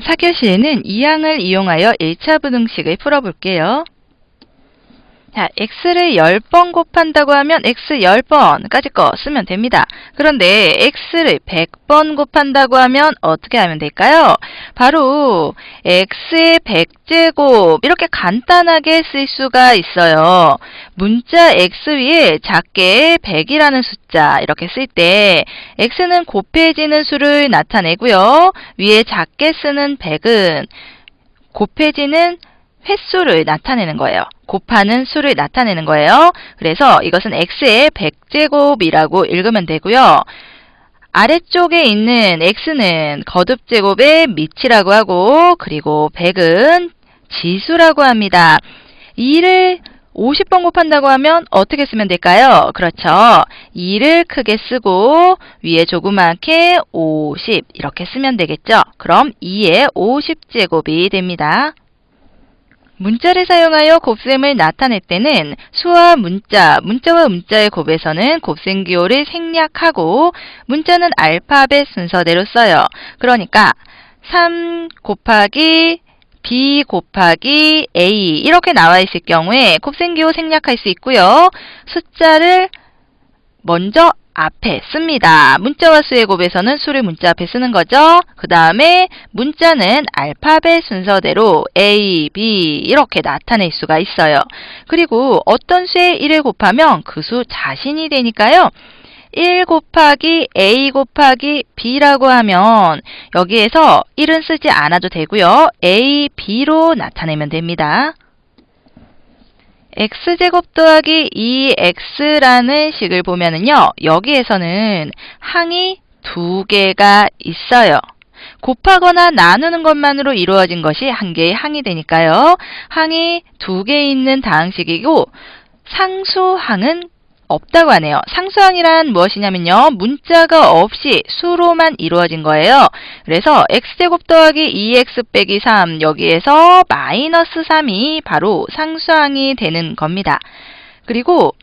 4교시에는 이항을 이용하여 1차 부등식을 풀어볼게요. 자, x를 10번 곱한다고 하면 x 10번까지 거 쓰면 됩니다. 그런데 x를 100번 곱한다고 하면 어떻게 하면 될까요? 바로 x의 100제곱 이렇게 간단하게 쓸 수가 있어요. 문자 x 위에 작게 100이라는 숫자 이렇게 쓸 때 x는 곱해지는 수를 나타내고요. 위에 작게 쓰는 100은 곱해지는 횟수를 나타내는 거예요. 곱하는 수를 나타내는 거예요. 그래서 이것은 x의 100제곱이라고 읽으면 되고요. 아래쪽에 있는 x는 거듭제곱의 밑이라고 하고 그리고 100은 지수라고 합니다. 2를 50번 곱한다고 하면 어떻게 쓰면 될까요? 그렇죠. 2를 크게 쓰고 위에 조그맣게 50 이렇게 쓰면 되겠죠. 그럼 2의 50제곱이 됩니다. 문자를 사용하여 곱셈을 나타낼 때는 수와 문자와 문자의 곱에서는 곱셈 기호를 생략하고 문자는 알파벳 순서대로 써요. 그러니까 3 곱하기 b 곱하기 a 이렇게 나와 있을 경우에 곱셈 기호 생략할 수 있고요. 숫자를 먼저 앞에 씁니다. 문자와 수의 곱에서는 수를 문자 앞에 쓰는 거죠. 그 다음에 문자는 알파벳 순서대로 A, B 이렇게 나타낼 수가 있어요. 그리고 어떤 수에 1을 곱하면 그 수 자신이 되니까요. 1 곱하기 A 곱하기 B라고 하면 여기에서 1은 쓰지 않아도 되고요. A, B로 나타내면 됩니다. x제곱 더하기 2x라는 식을 보면은요. 여기에서는 항이 두 개가 있어요. 곱하거나 나누는 것만으로 이루어진 것이 한 개의 항이 되니까요. 항이 두 개 있는 다항식이고 상수항은 없다고 하네요. 상수항이란 무엇이냐면요. 문자가 없이 수로만 이루어진 거예요. 그래서 x제곱 더하기 2x 빼기 3 여기에서 마이너스 3이 바로 상수항이 되는 겁니다. 그리고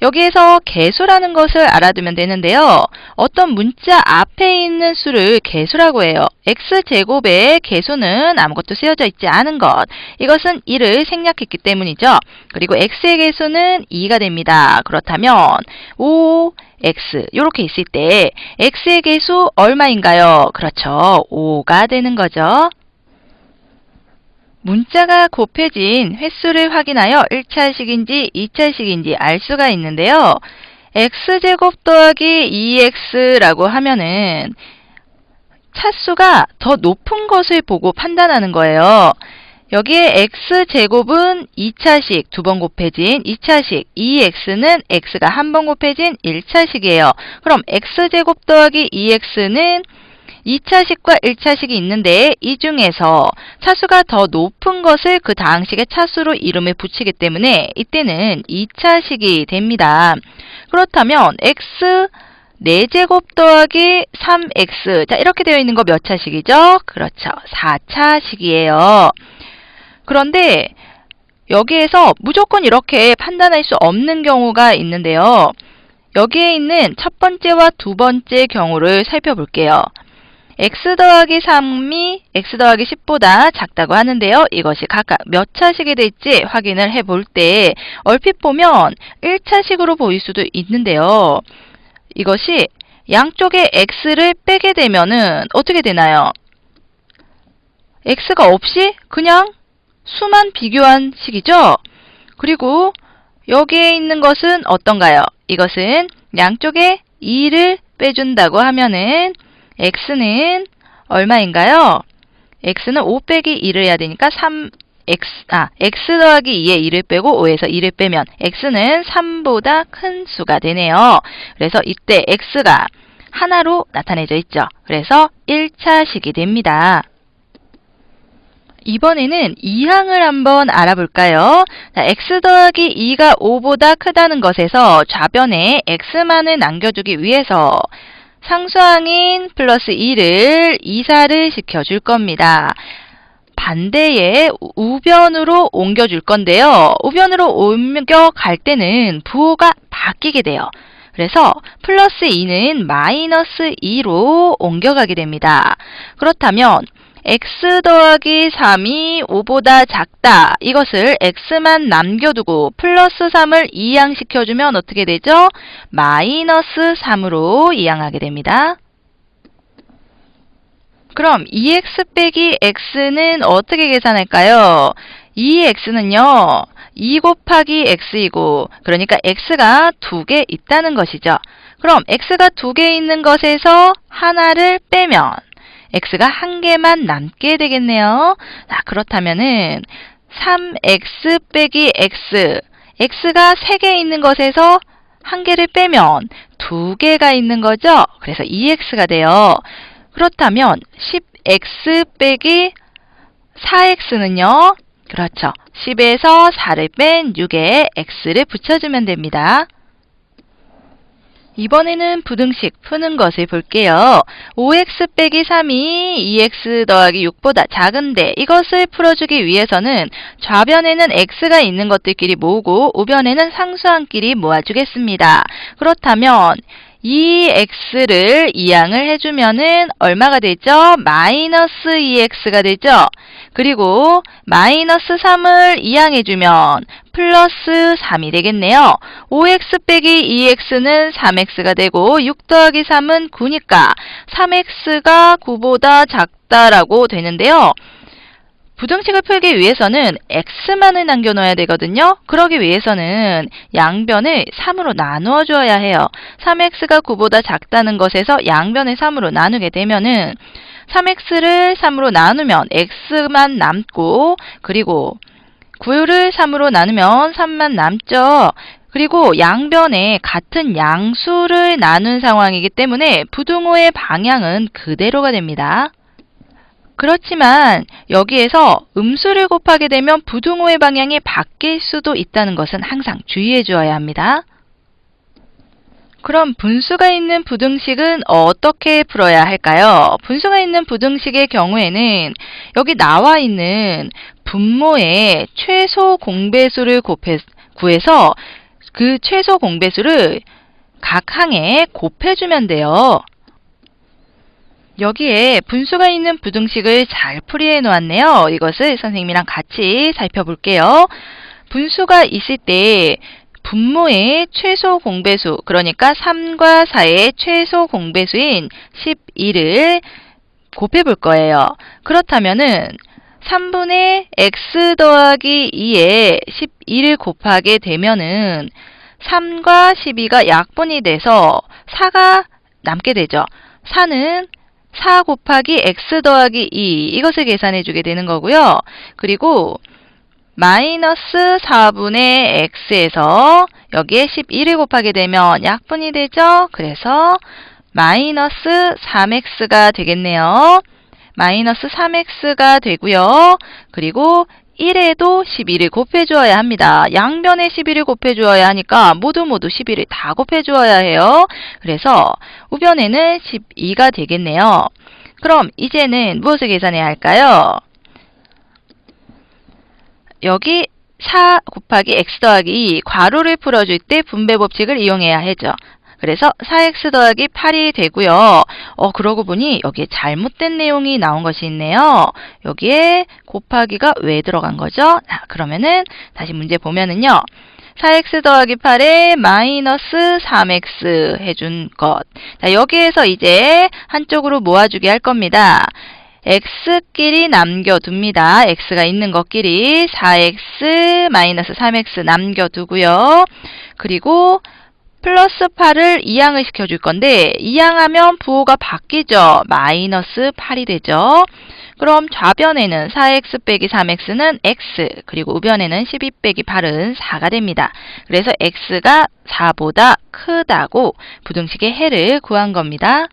여기에서 개수라는 것을 알아두면 되는데요. 어떤 문자 앞에 있는 수를 개수라고 해요. x제곱의 개수는 아무것도 쓰여져 있지 않은 것. 이것은 1을 생략했기 때문이죠. 그리고 x의 개수는 2가 됩니다. 그렇다면 5x 이렇게 있을 때 x의 개수 얼마인가요? 그렇죠. 5가 되는 거죠. 문자가 곱해진 횟수를 확인하여 1차식인지 2차식인지 알 수가 있는데요. x제곱 더하기 2x라고 하면은 차수가 더 높은 것을 보고 판단하는 거예요. 여기에 x제곱은 2차식 두 번 곱해진 2차식, 2x는 x가 한 번 곱해진 1차식이에요. 그럼 x제곱 더하기 2x는 2차식과 1차식이 있는데 이 중에서 차수가 더 높은 것을 그 다항식의 차수로 이름을 붙이기 때문에 이때는 2차식이 됩니다. 그렇다면 x 4제곱 더하기 3x 자 이렇게 되어 있는 거 몇 차식이죠? 그렇죠. 4차식이에요. 그런데 여기에서 무조건 이렇게 판단할 수 없는 경우가 있는데요. 여기에 있는 첫 번째와 두 번째 경우를 살펴볼게요. x 더하기 3이 x 더하기 10보다 작다고 하는데요. 이것이 각각 몇 차식이 될지 확인을 해볼 때 얼핏 보면 1차식으로 보일 수도 있는데요. 이것이 양쪽에 x를 빼게 되면은 어떻게 되나요? x가 없이 그냥 수만 비교한 식이죠? 그리고 여기에 있는 것은 어떤가요? 이것은 양쪽에 2를 빼준다고 하면은 x는 얼마인가요? x는 5 빼기 2를 해야 되니까 x 더하기 2에 2를 빼고 5에서 2를 빼면 x는 3보다 큰 수가 되네요. 그래서 이때 x가 하나로 나타내져 있죠. 그래서 1차식이 됩니다. 이번에는 이항을 한번 알아볼까요? 자, x 더하기 2가 5보다 크다는 것에서 좌변에 x만을 남겨주기 위해서 상수항인 플러스 2를 이사를 시켜줄 겁니다. 반대에 우변으로 옮겨줄 건데요. 우변으로 옮겨갈 때는 부호가 바뀌게 돼요. 그래서 플러스 2는 마이너스 2로 옮겨가게 됩니다. 그렇다면 x 더하기 3이 5보다 작다. 이것을 x만 남겨두고 플러스 3을 이항시켜주면 어떻게 되죠? 마이너스 3으로 이항하게 됩니다. 그럼 2x 빼기 x는 어떻게 계산할까요? 2x는요. 2 곱하기 x이고 그러니까 x가 2개 있다는 것이죠. 그럼 x가 2개 있는 것에서 하나를 빼면 x가 1개만 남게 되겠네요. 자, 그렇다면은 3x 빼기 x, x가 3개 있는 것에서 1개를 빼면 2개가 있는 거죠. 그래서 2x가 돼요. 그렇다면 10x 빼기 4x는요. 그렇죠. 10에서 4를 뺀 6에 x를 붙여주면 됩니다. 이번에는 부등식 푸는 것을 볼게요. 5x 빼기 3이 2x 더하기 6보다 작은데 이것을 풀어주기 위해서는 좌변에는 x가 있는 것들끼리 모으고 우변에는 상수항끼리 모아주겠습니다. 그렇다면 이 x를 이항을 해주면은 얼마가 되죠? 마이너스 2x가 되죠? 그리고 마이너스 3을 이항해주면 플러스 3이 되겠네요. 5x 빼기 2x는 3x가 되고 6 더하기 3은 9니까 3x가 9보다 작다라고 되는데요. 부등식을 풀기 위해서는 x만을 남겨놓아야 되거든요. 그러기 위해서는 양변을 3으로 나누어 줘야 해요. 3x가 9보다 작다는 것에서 양변을 3으로 나누게 되면은 3x를 3으로 나누면 x만 남고 그리고 9를 3으로 나누면 3만 남죠. 그리고 양변에 같은 양수를 나눈 상황이기 때문에 부등호의 방향은 그대로가 됩니다. 그렇지만 여기에서 음수를 곱하게 되면 부등호의 방향이 바뀔 수도 있다는 것은 항상 주의해 주어야 합니다. 그럼 분수가 있는 부등식은 어떻게 풀어야 할까요? 분수가 있는 부등식의 경우에는 여기 나와 있는 분모의 최소 공배수를 구해서 그 최소 공배수를 각 항에 곱해주면 돼요. 여기에 분수가 있는 부등식을 잘 풀이해 놓았네요. 이것을 선생님이랑 같이 살펴볼게요. 분수가 있을 때 분모의 최소 공배수, 그러니까 3과 4의 최소 공배수인 12를 곱해볼 거예요. 그렇다면은 3분의 x 더하기 2에 12를 곱하게 되면은 3과 12가 약분이 돼서 4가 남게 되죠. 4는 4 곱하기 x 더하기 2 이것을 계산해 주게 되는 거고요. 그리고 마이너스 4분의 x에서 여기에 12를 곱하게 되면 약분이 되죠. 그래서 마이너스 3x가 되겠네요. 마이너스 3x가 되고요. 그리고 1에도 12를 곱해주어야 합니다. 양변에 12를 곱해주어야 하니까 모두 12를 다 곱해주어야 해요. 그래서 우변에는 12가 되겠네요. 그럼 이제는 무엇을 계산해야 할까요? 여기 4 곱하기 x 더하기 2 괄호를 풀어줄 때 분배 법칙을 이용해야 하죠. 그래서 4x 더하기 8이 되고요. 그러고 보니 여기에 잘못된 내용이 나온 것이 있네요. 여기에 곱하기가 왜 들어간 거죠? 자, 그러면은 다시 문제 보면은요. 4x 더하기 8에 마이너스 3x 해준 것. 자, 여기에서 이제 한쪽으로 모아주게 할 겁니다. x끼리 남겨둡니다. x가 있는 것끼리 4x 마이너스 3x 남겨두고요. 그리고 플러스 8을 이항을 시켜줄 건데 이항하면 부호가 바뀌죠. 마이너스 8이 되죠. 그럼 좌변에는 4x 빼기 3x는 x, 그리고 우변에는 12 빼기 8은 4가 됩니다. 그래서 x가 4보다 크다고 부등식의 해를 구한 겁니다.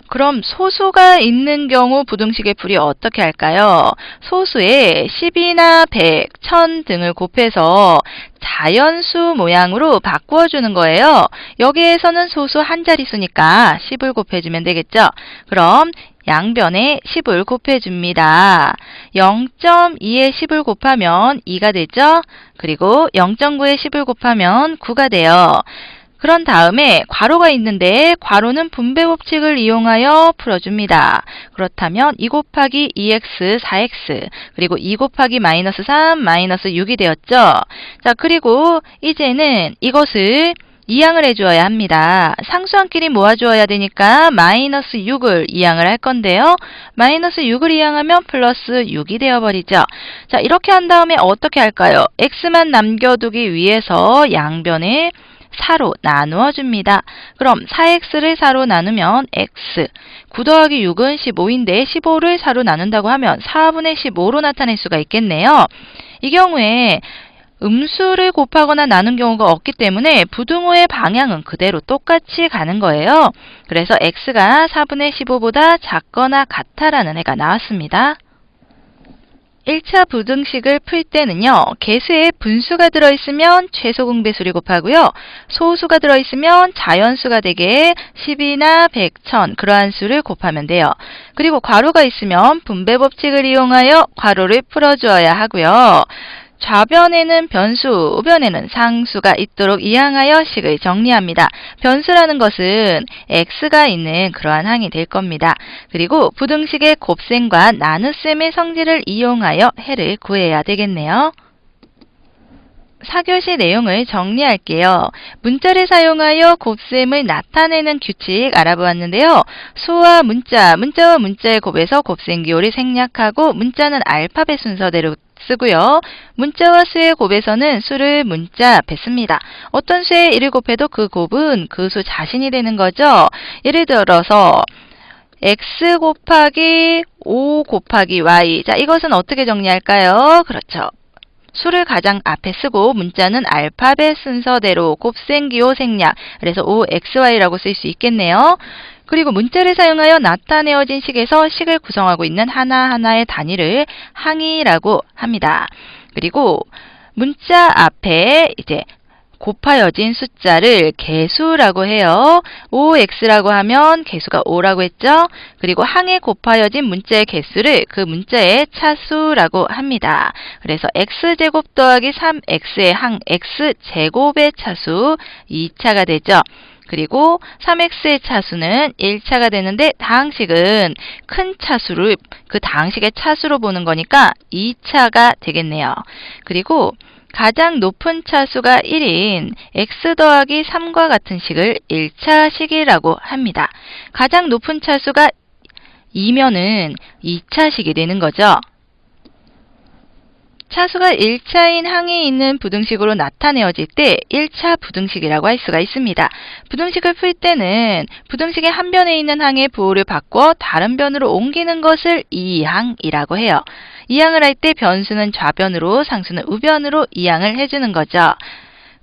그럼 소수가 있는 경우 부등식의 풀이 어떻게 할까요? 소수에 10이나 100, 1000 등을 곱해서 자연수 모양으로 바꾸어 주는 거예요. 여기에서는 소수 한 자릿수니까 10을 곱해주면 되겠죠? 그럼 양변에 10을 곱해줍니다. 0.2에 10을 곱하면 2가 되죠? 그리고 0.9에 10을 곱하면 9가 돼요. 그런 다음에 괄호가 있는데 괄호는 분배 법칙을 이용하여 풀어줍니다. 그렇다면 2 곱하기 2x 4x 그리고 2 곱하기 마이너스 3 마이너스 6이 되었죠. 자, 그리고 이제는 이것을 이항을 해주어야 합니다. 상수항끼리 모아주어야 되니까 마이너스 6을 이항을 할 건데요. 마이너스 6을 이항하면 플러스 6이 되어버리죠. 자, 이렇게 한 다음에 어떻게 할까요? x만 남겨두기 위해서 양변을 4로 나누어 줍니다. 그럼 4x를 4로 나누면 x 9 더하기 6은 15인데 15를 4로 나눈다고 하면 4분의 15로 나타낼 수가 있겠네요. 이 경우에 음수를 곱하거나 나눈 경우가 없기 때문에 부등호의 방향은 그대로 똑같이 가는 거예요. 그래서 x가 4분의 15보다 작거나 같다라는 애가 나왔습니다. 1차 부등식을 풀 때는요. 개수에 분수가 들어있으면 최소 공배수를 곱하고요. 소수가 들어있으면 자연수가 되게 10이나 100, 1000 그러한 수를 곱하면 돼요. 그리고 괄호가 있으면 분배 법칙을 이용하여 괄호를 풀어주어야 하고요. 좌변에는 변수, 우변에는 상수가 있도록 이항하여 식을 정리합니다. 변수라는 것은 x가 있는 그러한 항이 될 겁니다. 그리고 부등식의 곱셈과 나눗셈의 성질을 이용하여 해를 구해야 되겠네요. 4교시 내용을 정리할게요. 문자를 사용하여 곱셈을 나타내는 규칙 알아보았는데요. 수와 문자, 문자와 문자의 곱에서 곱셈 기호를 생략하고 문자는 알파벳 순서대로 쓰고요. 문자와 수의 곱에서는 수를 문자 앞에 씁니다. 어떤 수에 1을 곱해도 그 곱은 그 수 자신이 되는 거죠. 예를 들어서 x 곱하기 5 곱하기 y. 자, 이것은 어떻게 정리할까요? 그렇죠. 수를 가장 앞에 쓰고 문자는 알파벳 순서대로 곱셈 기호 생략. 그래서 5xy라고 쓸 수 있겠네요. 그리고 문자를 사용하여 나타내어진 식에서 식을 구성하고 있는 하나하나의 단위를 항이라고 합니다. 그리고 문자 앞에 이제 곱하여진 숫자를 개수라고 해요. 5x라고 하면 개수가 5라고 했죠. 그리고 항에 곱하여진 문자의 개수를 그 문자의 차수라고 합니다. 그래서 x제곱 더하기 3x의 항 x제곱의 차수 2차가 되죠. 그리고 3x의 차수는 1차가 되는데 다항식은 큰 차수를 그 다항식의 차수로 보는 거니까 2차가 되겠네요. 그리고 가장 높은 차수가 1인 x 더하기 3과 같은 식을 1차식이라고 합니다. 가장 높은 차수가 2면은 2차식이 되는 거죠. 차수가 1차인 항이 있는 부등식으로 나타내어질 때 1차 부등식이라고 할 수가 있습니다. 부등식을 풀 때는 부등식의 한 변에 있는 항의 부호를 바꿔 다른 변으로 옮기는 것을 이항이라고 해요. 이항을 할 때 변수는 좌변으로 상수는 우변으로 이항을 해주는 거죠.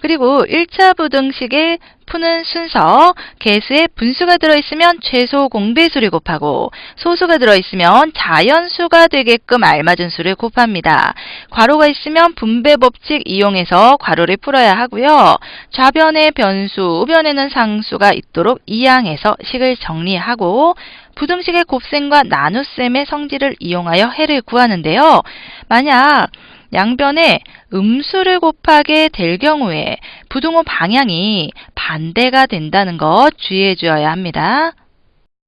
그리고 1차 부등식을 푸는 순서, 개수에 분수가 들어있으면 최소 공배수를 곱하고 소수가 들어있으면 자연수가 되게끔 알맞은 수를 곱합니다. 괄호가 있으면 분배 법칙 이용해서 괄호를 풀어야 하고요. 좌변에 변수, 우변에는 상수가 있도록 이항해서 식을 정리하고 부등식의 곱셈과 나눗셈의 성질을 이용하여 해를 구하는데요. 만약 양변에 음수를 곱하게 될 경우에 부등호 방향이 반대가 된다는 것 주의해 주어야 합니다.